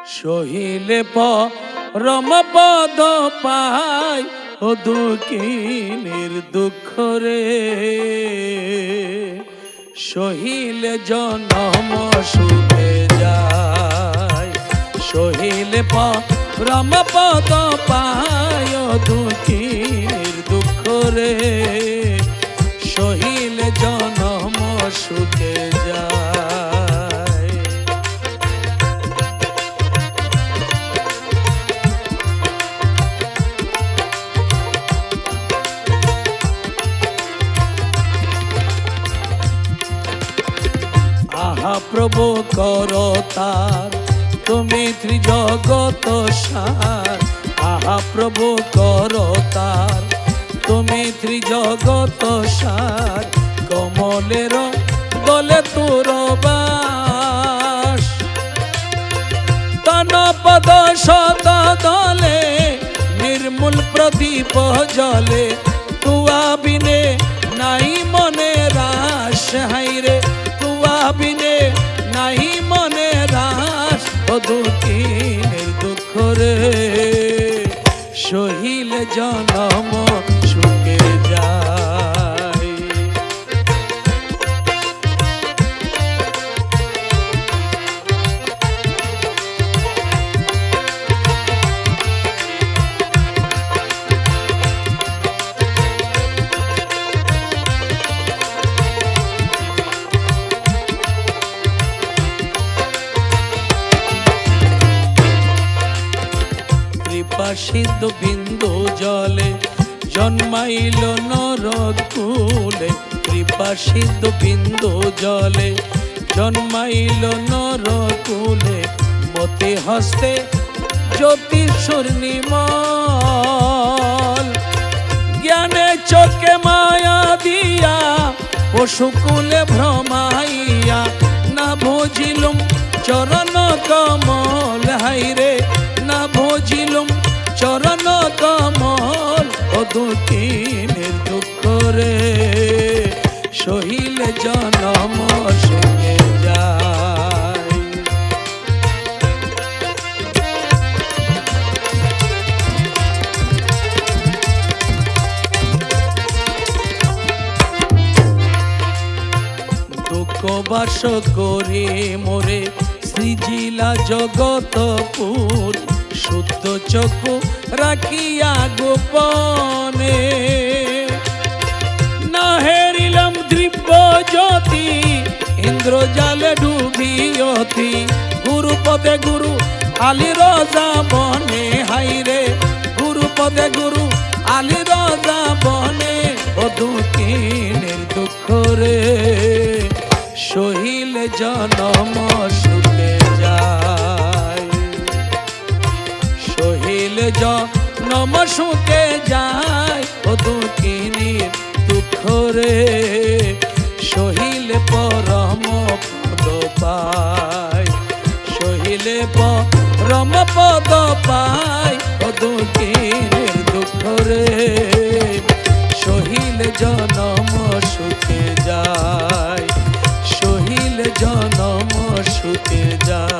সহিলে পরম পদ পাই ও দুঃখিনীর দুঃখ রে, সহিলে জনম সুখে যায়। সহিলে পরম পদ পাই ও দুঃখিনীর দুঃখ রে, সহিলে জনম সুখে যায়। আহা প্রভু করতার তুমি ত্রিজগত সার, আহা প্রভু করতার তুমি ত্রিজগত সার, কমলের দলে তোর বাস। তন পদ শত দলে নির্মূল প্রদীপ জলে, তুয়া বিনে নাই মনে রাস। হাইরে তুয়া বিনে নাই মনে রাস, ও দুঃখিনীর দুঃখ রে, সহিলে জনম সুখে যায়। কৃপা সিন্ধু বিন্দু জলে জন্মাইল নরকুলে, কৃপা সিন্ধু বিন্দু জলে জন্মাইল নরকুলে, মতি হস্তে জ্যোতিষুর নির্মল, জ্ঞানে চোখে মায়া দিয়া পশুকুলে ভ্রমাইয়া, না বুঝিলুম চরণ কমল। হাইরে না বুঝিলুম চরণ কমল, ও দুঃখিনীর দুঃখ রে, সহিলে জনম সুখে যায়। দুঃখ বাস করে মোরে সৃজিলা জগতপুর, শুদ্ধ চক্ষু রাখিয়া গোপনে, না হেরিলাম দিব্য জ্যোতি ইন্দ্রজালে ডুবিয়তি, গুরু পদে গুরু আলি রাজা বনে। হাইরে গুরু পদে গুরু আলি রাজা বনে, ও দুঃখিনীর দুঃখ রে, সহিলে জনম সুখে যায়। সহিলে জনম সুখে যায়, ও দুঃখিনীর দুঃখ রে, সহিলে পরম পদ পায়। সহিলে পরম পদ পায়, ও দুঃখিনীর দুঃখ রে, সহিলে জনম সুখে যায়। সহিলে জনম সুখে যায়।